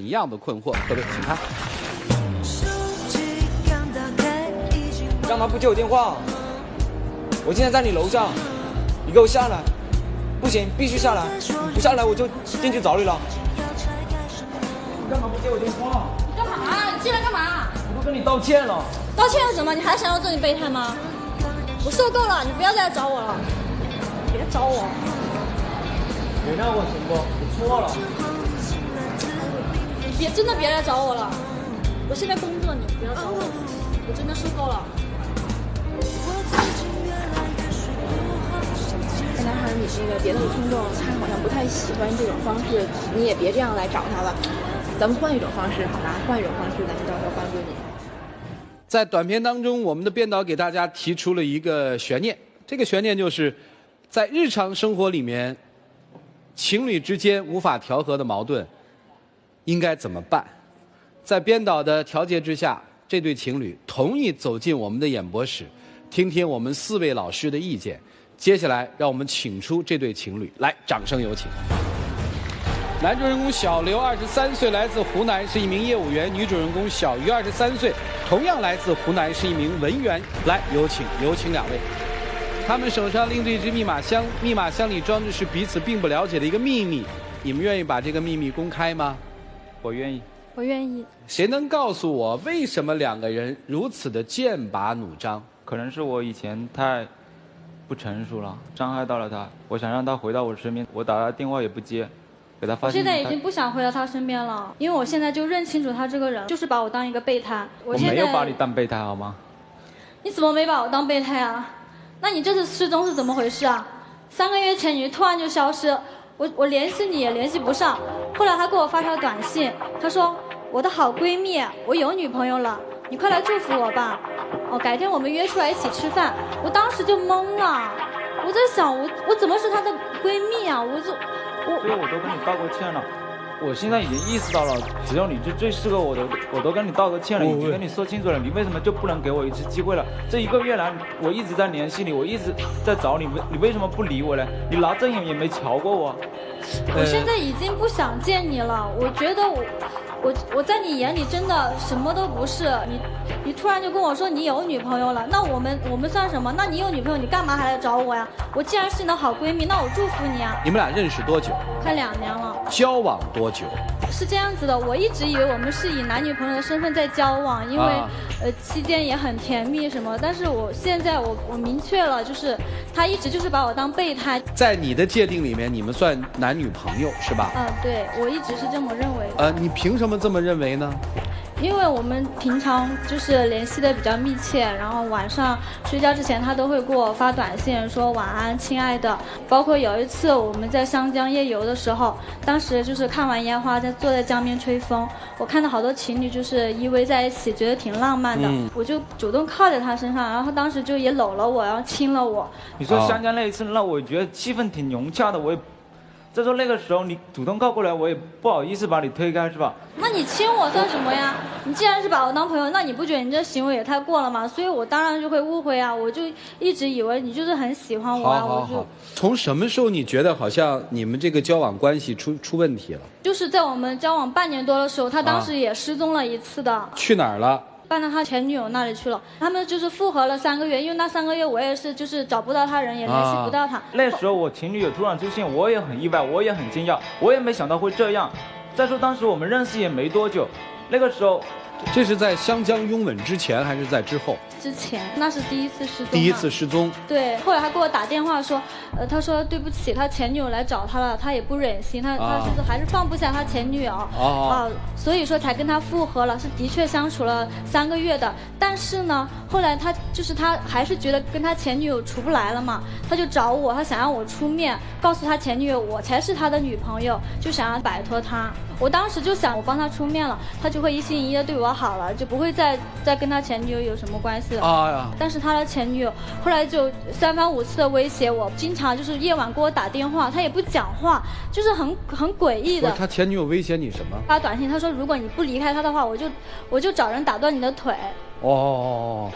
一样的困惑，各位请看。干嘛不接我电话？我现在在你楼上，你给我下来！不行，必须下来！你不下来我就进去找你了。你干嘛不接我电话？你干嘛？你进来干嘛？我都跟你道歉了。道歉是什么？你还想要做你备胎吗？我受够了，你不要再来找我了，别找我。原谅我行不？我错了。你真的别来找我了，我现在工作，你不要找我，我真的受够了。跟他说你那个别那么冲动，他好像不太喜欢这种方式，你也别这样来找他了，咱们换一种方式，好吧？换一种方式，咱们到时候帮助你。在短片当中，我们的编导给大家提出了一个悬念，这个悬念就是在日常生活里面，情侣之间无法调和的矛盾应该怎么办？在编导的调节之下，这对情侣同意走进我们的演播室，听听我们4位老师的意见。接下来，让我们请出这对情侣，来，掌声有请。男主人公小刘23岁，来自湖南，是一名业务员；女主人公小鱼23岁，同样来自湖南，是一名文员。来，有请两位。他们手上拎着一只密码箱，密码箱里装的是彼此并不了解的一个秘密。你们愿意把这个秘密公开吗？我愿意。我愿意。谁能告诉我，为什么2个人如此的剑拔弩张？可能是我以前太不成熟了，伤害到了他。我想让他回到我身边，我打他电话也不接，给他发信息。我现在已经不想回到他身边了，因为我现在就认清楚他这个人就是把我当一个备胎。我没有把你当备胎好吗？你怎么没把我当备胎啊？那你这次失踪是怎么回事啊？3个月前你突然就消失，我联系你也联系不上，后来他给我发条短信，他说我的好闺蜜，我有女朋友了，你快来祝福我吧。改天我们约出来一起吃饭。我当时就懵了，我在想我怎么是她的闺蜜啊？所以我都跟你道过歉了。我现在已经意识到了，只要你是最适合我的，我都跟你道个歉了，已经跟你说清楚了，你为什么就不能给我一次机会了？这1个月来，我一直在联系你，我一直在找你，你为什么不理我呢？你拿正眼也没瞧过我。我现在已经不想见你了，我觉得我在你眼里真的什么都不是。你突然就跟我说你有女朋友了，那我们算什么？那你有女朋友，你干嘛还来找我呀？我既然是你的好闺蜜，那我祝福你啊。你们俩认识多久？快2年了。交往多久？是这样子的，我一直以为我们是以男女朋友的身份在交往，因为期间也很甜蜜什么。但是我现在我明确了，就是他一直就是把我当备胎。在你的界定里面，你们算男女朋友是吧？对，我一直是这么认为的。你凭什么这么认为呢？因为我们平常就是联系的比较密切，然后晚上睡觉之前他都会给我发短信说晚安亲爱的。包括有一次我们在湘江夜游的时候，当时就是看完烟花坐在江边吹风，我看到好多情侣就是依偎在一起，觉得挺浪漫的。我就主动靠在他身上，然后当时就也搂了我，然后亲了我。你说湘江那一次让我觉得气氛挺融洽的，我也再说那个时候你主动靠过来，我也不好意思把你推开，是吧？那你亲我算什么呀？你既然是把我当朋友，那你不觉得你这行为也太过了吗？所以我当然就会误会啊，我就一直以为你就是很喜欢我啊。好。从什么时候你觉得好像你们这个交往关系出问题了？就是在我们交往半年多的时候，他当时也失踪了一次的。去哪儿了？搬到他前女友那里去了。他们就是复合了3个月，因为那3个月我也是就是找不到他人，也联系不到他。那时候我前女友突然出现，我也很意外，我也很惊讶，我也没想到会这样。再说当时我们认识也没多久，那个时候，这是在湘江拥吻之前还是在之后？之前，那是第一次失踪。第一次失踪。对，后来他给我打电话说，他说对不起，他前女友来找他了，他也不忍心，他就是还是放不下他前女友所以说才跟他复合了，是的确相处了3个月的。但是呢，后来他还是觉得跟他前女友处不来了嘛，他就找我，他想让我出面告诉他前女友我才是他的女朋友，就想要摆脱他。我当时就想我帮他出面了，他就会一心一意的对我好了，就不会再跟他前女友有什么关系了。但是他的前女友后来就3番5次的威胁我，经常就是夜晚给我打电话，他也不讲话，就是很诡异的。他前女友威胁你什么？发短信，他说如果你不离开他的话，我就找人打断你的腿。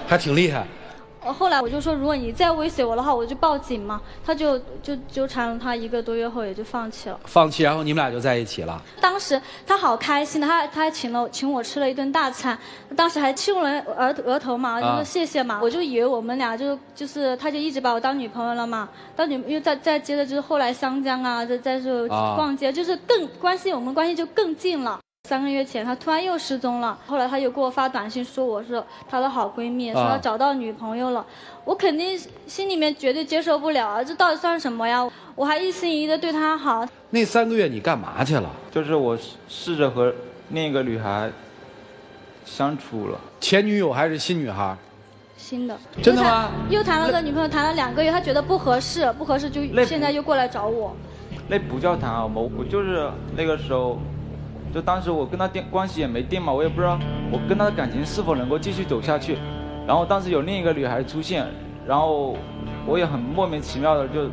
还挺厉害。后来我就说，如果你再威胁我的话，我就报警嘛。他就纠缠了他1个多月后，也就放弃了。放弃，然后你们俩就在一起了。当时他好开心的，他还请我吃了一顿大餐，当时还亲了额头嘛，就说谢谢嘛。我就以为我们俩就是他就一直把我当女朋友了嘛，因为再接着就是后来湘江啊，再就逛街，就是我们关系就更近了。3个月前，他突然又失踪了。后来他又给我发短信说我是他的好闺蜜，说他找到女朋友了。我肯定心里面绝对接受不了啊！这到底算什么呀？我还一心一意的对他好。那3个月你干嘛去了？就是我试着和另一个女孩相处了。前女友还是新女孩？新的。真的吗？又谈了个女朋友，谈了2个月，他觉得不合适就现在又过来找我。那不叫谈啊，我就是那个时候。就当时我跟他关系也没定嘛，我也不知道我跟他的感情是否能够继续走下去。然后当时有另一个女孩出现，然后我也很莫名其妙的就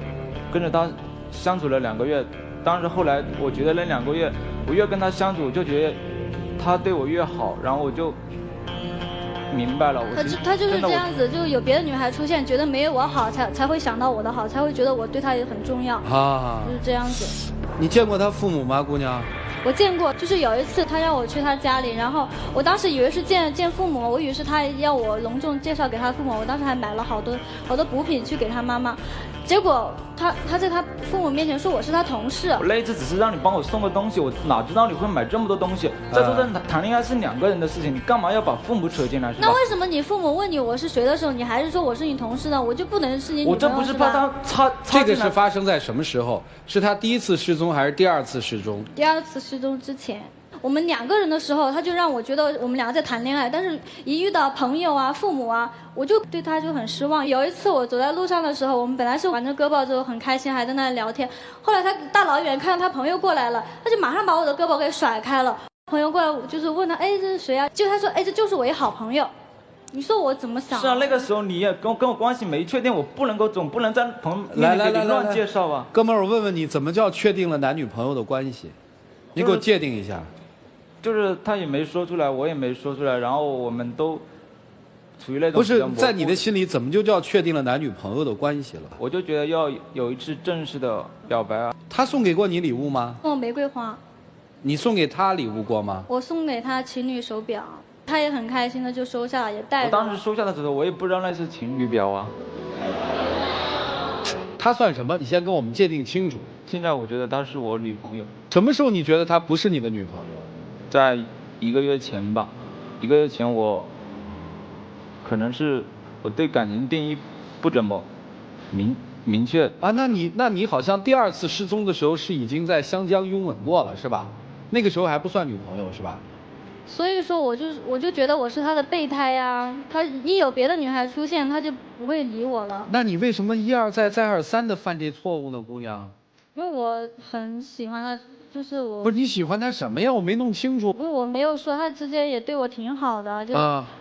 跟着她相处了2个月。当时后来我觉得那2个月，我越跟她相处，就觉得她对我越好，然后我就明白了。他就是这样子，就有别的女孩出现，觉得没有我好才会想到我的好，才会觉得我对她也很重要啊，就是这样子。你见过他父母吗，姑娘？我见过，就是有一次他让我去他家里，然后我当时以为是见父母，我以为是他要我隆重介绍给他父母，我当时还买了好多补品去给他妈妈，结果他在他父母面前说我是他同事。我那一次只是让你帮我送个东西，我哪知道你会买这么多东西？再说谈恋爱是2个人的事情，你干嘛要把父母扯进来？那为什么你父母问你我是谁的时候，你还是说我是你同事呢？我就不能是你女朋友？我这不是怕他插这个是发生在什么时候？是他第1次失踪还是第2次失踪？第2次失踪之前。我们2个人的时候，他就让我觉得我们2个在谈恋爱，但是一遇到朋友啊、父母啊，我就对他就很失望。有一次我走在路上的时候，我们本来是挽着胳膊就很开心，还在那里聊天。后来他大老远看到他朋友过来了，他就马上把我的胳膊给甩开了。朋友过来就是问他，哎，这是谁啊？就他说，哎，这就是我一好朋友。你说我怎么想？是啊，那个时候你也跟我关系没确定，我总不能在朋友面前给你乱介绍啊。哥们儿，我问问你，怎么叫确定了男女朋友的关系？你给我界定一下。就是他也没说出来，我也没说出来，然后我们都处于那种不是在你的心里怎么就叫确定了男女朋友的关系了？我就觉得要有一次正式的表白啊。他送给过你礼物吗？送玫瑰花。你送给他礼物过吗？我送给他情侣手表，他也很开心的就收下了，也带着。我当时收下的时候，我也不知道那是情侣表啊。他算什么？你先跟我们界定清楚。现在我觉得她是我女朋友。什么时候你觉得她不是你的女朋友？在1个月前吧，1个月前我可能是我对感情定义不怎么明确啊。那你好像第2次失踪的时候是已经在湘江拥吻过了是吧？那个时候还不算女朋友是吧？所以说我就觉得我是他的备胎呀，他一有别的女孩出现，他就不会理我了。那你为什么一而再再而三的犯这错误呢，姑娘？因为我很喜欢他。就是我不是你喜欢他什么呀？我没弄清楚。不是我没有说，他之前也对我挺好的，就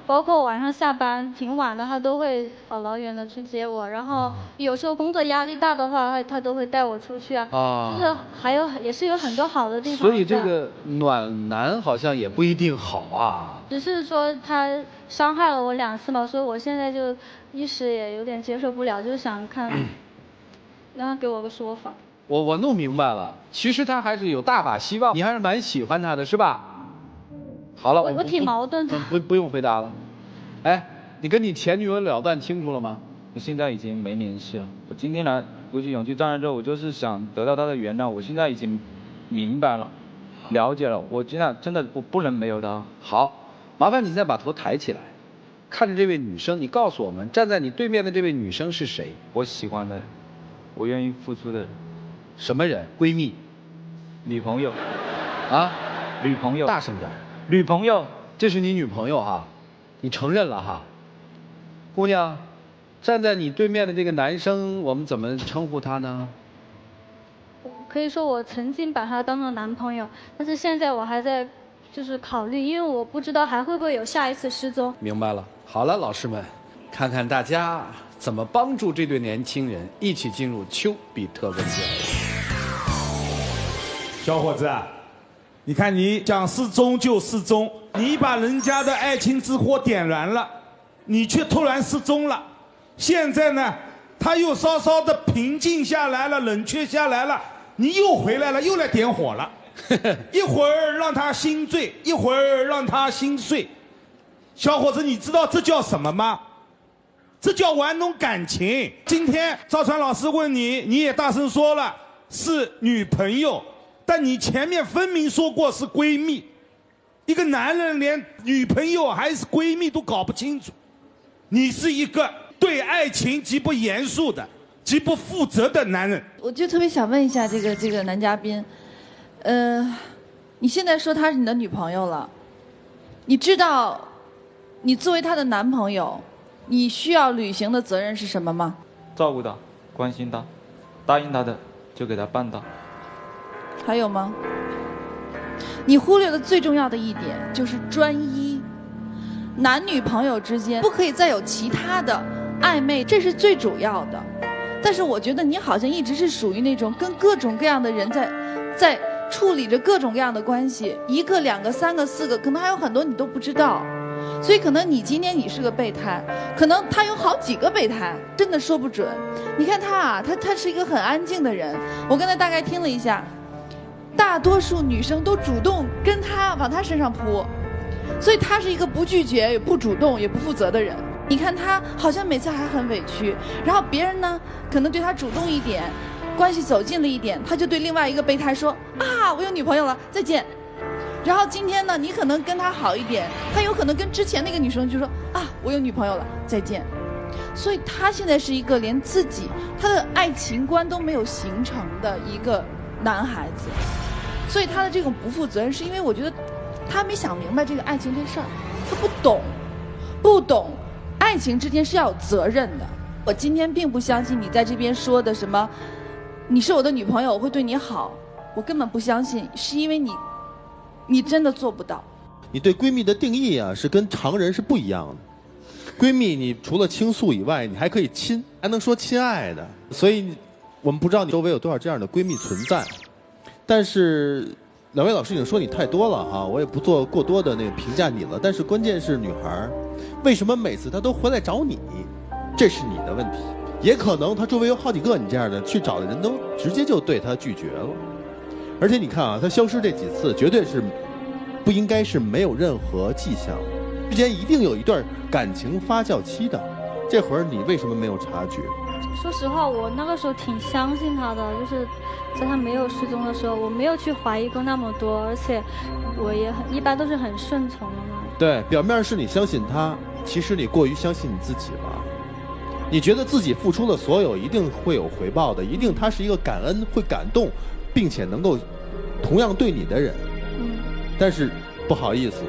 包括晚上下班挺晚的，他都会老远的去接我。然后有时候工作压力大的话，他都会带我出去啊。就是还有也是有很多好的地方。所以这个暖男好像也不一定好啊。只是说他伤害了我2次嘛，所以我现在就一时也有点接受不了，就想看让他给我个说法。我弄明白了，其实他还是有大把希望，你还是蛮喜欢他的是吧？好了，我挺矛盾的。不用回答了。哎，你跟你前女友了断清楚了吗？我现在已经没联系了。我今天来鼓起勇气站在这，我就是想得到她的原谅。我现在已经明白了，了解了。我现在真的我不能没有她。好，麻烦你再把头抬起来，看着这位女生，你告诉我们，站在你对面的这位女生是谁？我喜欢的人，我愿意付出的人。什么人？闺蜜？女朋友？啊？女朋友？大声点。女朋友？这是你女朋友哈？你承认了哈？姑娘，站在你对面的这个男生，我们怎么称呼他呢？可以说我曾经把他当做男朋友，但是现在我还在就是考虑，因为我不知道还会不会有下一次失踪。明白了。好了，老师们，看看大家怎么帮助这对年轻人一起进入丘比特温泉。小伙子，你看你讲失踪就失踪，你把人家的爱情之火点燃了，你却突然失踪了，现在呢，他又稍稍的平静下来了，冷却下来了，你又回来了，又来点火了。一会儿让他心醉，一会儿让他心碎。小伙子，你知道这叫什么吗？这叫玩弄感情。今天赵传老师问你，你也大声说了是女朋友，但你前面分明说过是闺蜜。一个男人连女朋友还是闺蜜都搞不清楚，你是一个对爱情极不严肃的、极不负责的男人。我就特别想问一下这个男嘉宾，你现在说她是你的女朋友了，你知道你作为她的男朋友，你需要履行的责任是什么吗？照顾她，关心她，答应她的就给她办到。还有吗？你忽略了最重要的一点，就是专一。男女朋友之间不可以再有其他的暧昧，这是最主要的。但是我觉得你好像一直是属于那种跟各种各样的人在处理着各种各样的关系，一个、两个、三个、四个，可能还有很多你都不知道。所以可能你今天你是个备胎，可能他有好几个备胎，真的说不准。你看他啊，他是一个很安静的人。我刚才大概听了一下，大多数女生都主动跟他往他身上扑，所以他是一个不拒绝、也不主动、也不负责的人。你看他好像每次还很委屈，然后别人呢可能对他主动一点，关系走近了一点，他就对另外一个备胎说啊，我有女朋友了，再见。然后今天呢，你可能跟他好一点，他有可能跟之前那个女生就说啊，我有女朋友了，再见。所以他现在是一个连自己他的爱情观都没有形成的一个男孩子。所以他的这种不负责任，是因为我觉得他没想明白这个爱情这事儿，他不懂爱情之间是要有责任的。我今天并不相信你在这边说的什么你是我的女朋友我会对你好，我根本不相信，是因为你真的做不到。你对闺蜜的定义啊，是跟常人是不一样的。闺蜜你除了倾诉以外，你还可以亲，还能说亲爱的。所以我们不知道你周围有多少这样的闺蜜存在。但是两位老师已经说你太多了哈，我也不做过多的那个评价你了。但是关键是女孩为什么每次她都回来找你，这是你的问题。也可能她周围有好几个你这样的，去找的人都直接就对她拒绝了。而且你看啊，她消失这几次绝对是不应该是没有任何迹象，之间一定有一段感情发酵期的。这会儿你为什么没有察觉？说实话，我那个时候挺相信他的，就是在他没有失踪的时候，我没有去怀疑过那么多，而且我也一般都是很顺从的嘛。对，表面是你相信他，其实你过于相信你自己了。你觉得自己付出的所有一定会有回报的，一定他是一个感恩、会感动，并且能够同样对你的人。但是不好意思，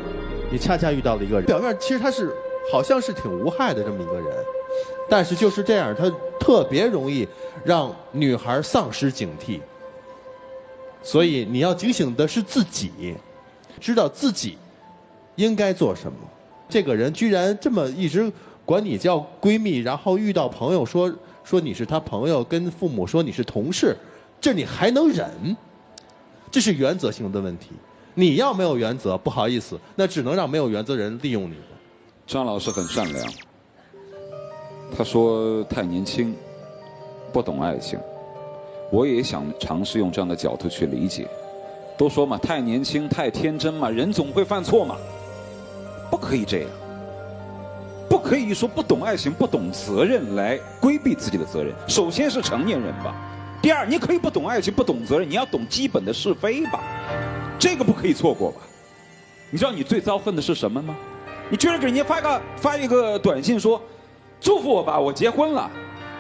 你恰恰遇到了一个人，表面其实他是好像是挺无害的这么一个人，但是就是这样，他特别容易让女孩丧失警惕。所以你要警醒的是自己，知道自己应该做什么。这个人居然这么一直管你叫闺蜜，然后遇到朋友说你是他朋友，跟父母说你是同事，这你还能忍？这是原则性的问题。你要没有原则，不好意思，那只能让没有原则人利用你。张老师很善良，他说太年轻，不懂爱情。我也想尝试用这样的角度去理解。都说嘛，太年轻太天真嘛，人总会犯错嘛，不可以这样，不可以说不懂爱情不懂责任来规避自己的责任。首先是成年人吧，第二你可以不懂爱情不懂责任，你要懂基本的是非吧，这个不可以错过吧。你知道你最遭恨的是什么吗？你居然给人家发一个短信说祝福我吧，我结婚了，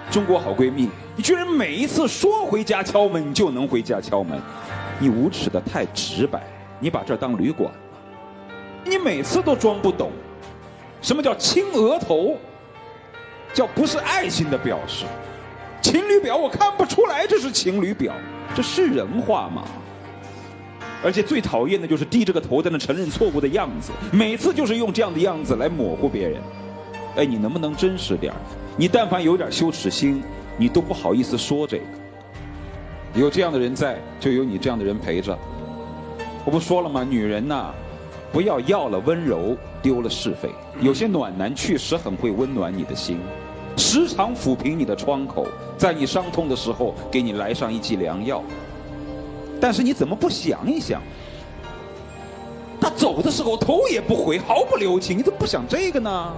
中国好闺蜜。你居然每一次说回家敲门你就能回家敲门，你无耻的太直白，你把这儿当旅馆了。你每次都装不懂什么叫亲额头，叫不是爱情的表示。情侣表我看不出来这是情侣表，这是人话吗？而且最讨厌的就是低着个头在那承认错误的样子，每次就是用这样的样子来模糊别人。哎，你能不能真实点？你但凡有点羞耻心，你都不好意思说这个。有这样的人在，就有你这样的人陪着。我不说了吗？女人呐，不要了温柔，丢了是非。有些暖男确实很会温暖你的心，时常抚平你的创口，在你伤痛的时候给你来上一剂良药。但是你怎么不想一想，他走的时候头也不回，毫不留情，你怎么不想这个呢？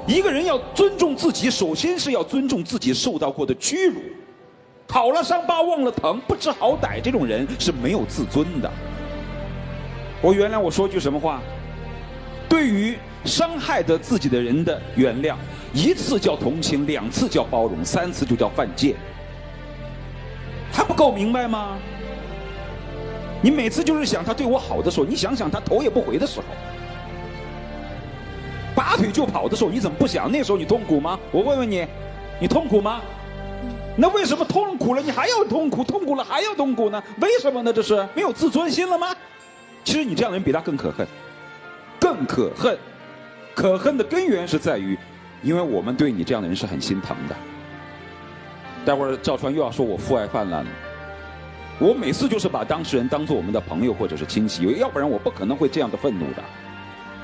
一个人要尊重自己，首先是要尊重自己受到过的屈辱。好了伤疤忘了疼，不知好歹，这种人是没有自尊的。我原来我说句什么话？对于伤害的自己的人的原谅，1次叫同情，2次叫包容，3次就叫犯贱。还不够明白吗？你每次就是想他对我好的时候，你想想他头也不回的时候，拔腿就跑的时候，你怎么不想？那时候你痛苦吗？我问问你，你痛苦吗？那为什么痛苦了你还要痛苦？痛苦了还要痛苦呢？为什么呢？这是没有自尊心了吗？其实你这样的人比他更可恨，更可恨。可恨的根源是在于，因为我们对你这样的人是很心疼的。待会儿赵传又要说我父爱泛滥了，我每次就是把当事人当作我们的朋友或者是亲戚，要不然我不可能会这样的愤怒的。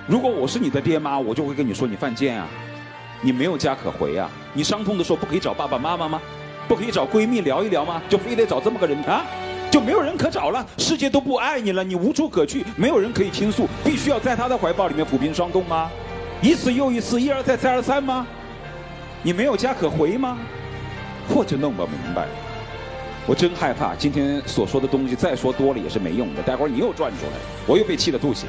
如果我是你的爹妈，我就会跟你说你犯贱啊，你没有家可回啊，你伤痛的时候不可以找爸爸妈妈吗？不可以找闺蜜聊一聊吗？就非得找这么个人啊？就没有人可找了，世界都不爱你了，你无处可去，没有人可以倾诉，必须要在他的怀抱里面抚平伤痛吗？一次又一次，一而再再而三吗？你没有家可回吗？我就弄不明白，我真害怕今天所说的东西再说多了也是没用的，待会儿你又转出来，我又被气得吐血。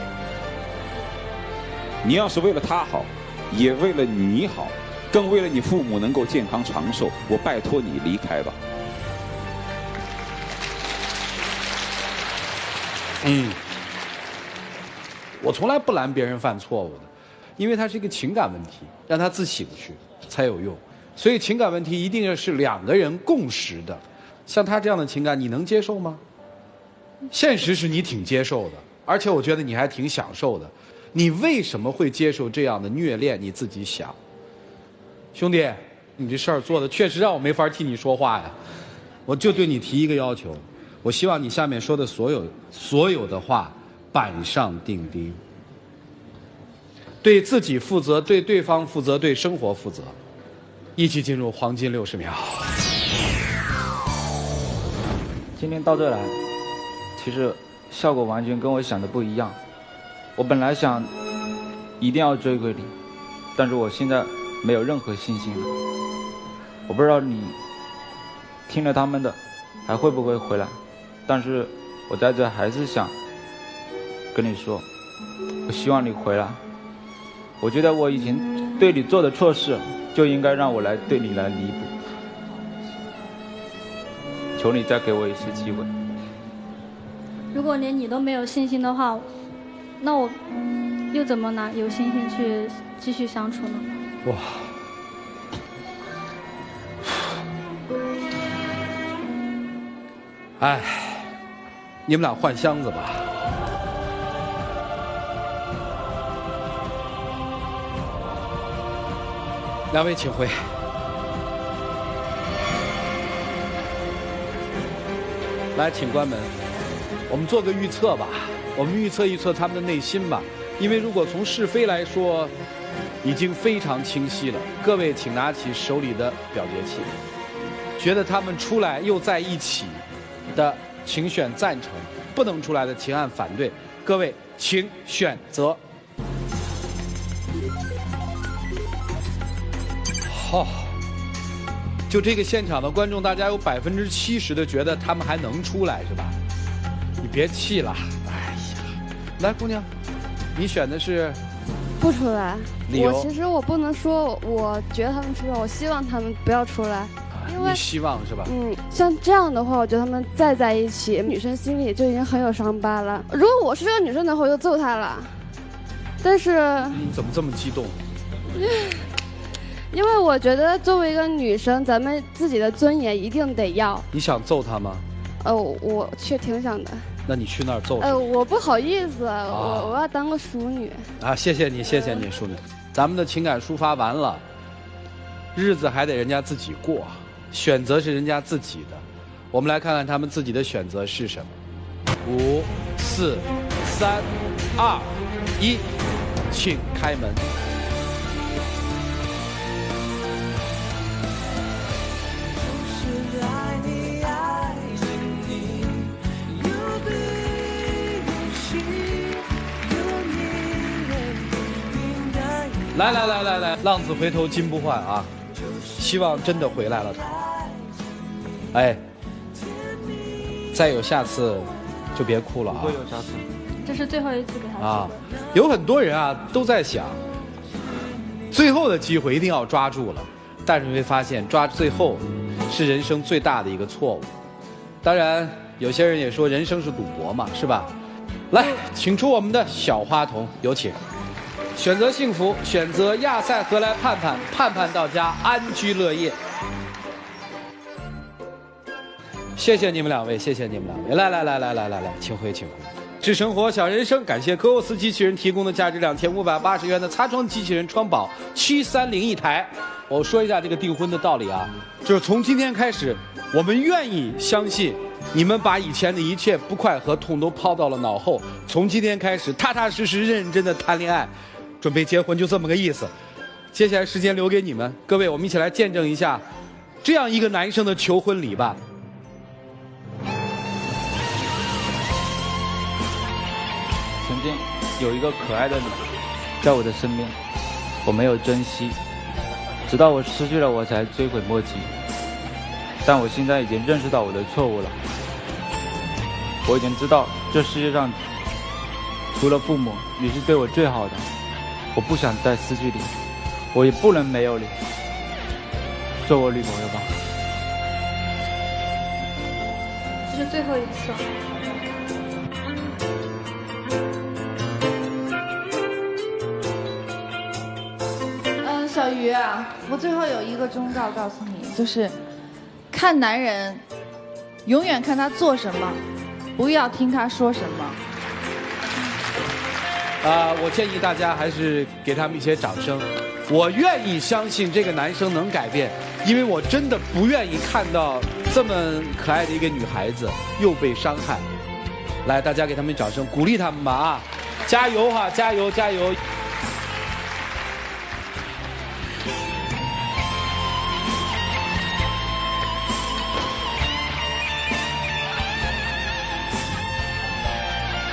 你要是为了他好，也为了你好，更为了你父母能够健康长寿，我拜托你离开吧。我从来不拦别人犯错误的，因为它是一个情感问题，让他自省去才有用。所以情感问题一定是2个人共识的。像他这样的情感，你能接受吗？现实是你挺接受的，而且我觉得你还挺享受的。你为什么会接受这样的虐恋？你自己想。兄弟，你这事儿做的确实让我没法替你说话呀。我就对你提一个要求，我希望你下面说的所有的话板上钉钉，对自己负责，对对方负责，对生活负责。一起进入黄金60秒。今天到这来，其实效果完全跟我想的不一样。我本来想一定要追归你，但是我现在没有任何信心了。我不知道你听了他们的还会不会回来，但是我在这还是想跟你说，我希望你回来。我觉得我以前对你做的错事，就应该让我来对你来弥补。求你再给我一次机会。如果连你都没有信心的话，那我又怎么有信心去继续相处呢？哇！哎，你们俩换箱子吧。2位请回。来，请关门。我们做个预测吧，我们预测一测他们的内心吧。因为如果从是非来说，已经非常清晰了。各位请拿起手里的表决器，觉得他们出来又在一起的，请选赞成；不能出来的，请按反对。各位请选择。好，就这个现场的观众，大家有70%的觉得他们还能出来，是吧？你别气了，哎呀，来，姑娘，你选的是不出来。理由？其实我不能说，我觉得他们出来，我希望他们不要出来，因为你希望是吧？像这样的话，我觉得他们再在一起，女生心里就已经很有伤疤了。如果我是这个女生的话，我就揍他了。但是你怎么这么激动？因为我觉得作为一个女生，咱们自己的尊严一定得要。你想揍他吗？我却挺想的。那你去那儿揍他？我不好意思，我要当个淑女。啊，谢谢你，谢谢你，淑女。咱们的情感抒发完了，日子还得人家自己过，选择是人家自己的。我们来看看他们自己的选择是什么。5、4、3、2、1，请开门。来，浪子回头金不换啊！希望真的回来了。哎，再有下次就别哭了啊！不会有下次。这是最后一次给他啊，有很多人啊都在想，最后的机会一定要抓住了，但是你会发现抓最后是人生最大的一个错误。当然，有些人也说人生是赌博嘛，是吧？来，请出我们的小花童，有请。选择幸福，选择亚塞河来盼盼，盼盼到家，安居乐业。谢谢你们两位，谢谢你们两位。来，请回。智生活小人生，感谢科沃斯机器人提供的价值2580元的擦窗机器人窗宝730一台。我说一下这个订婚的道理啊，就是从今天开始，我们愿意相信你们把以前的一切不快和痛都抛到了脑后，从今天开始踏踏实实认真的谈恋爱，准备结婚，就这么个意思。接下来时间留给你们，各位，我们一起来见证一下这样一个男生的求婚礼吧。曾经有一个可爱的你在我的身边，我没有珍惜，直到我失去了我才追悔莫及。但我现在已经认识到我的错误了，我已经知道这世界上除了父母你是对我最好的，我不想再失去你，我也不能没有你，做我女朋友吧。这是最后一次。小鱼啊，我最后有一个忠告告诉你，就是看男人，永远看他做什么，不要听他说什么。我建议大家还是给他们一些掌声。我愿意相信这个男生能改变，因为我真的不愿意看到这么可爱的一个女孩子又被伤害。来，大家给他们掌声，鼓励他们吧啊！加油哈，加油！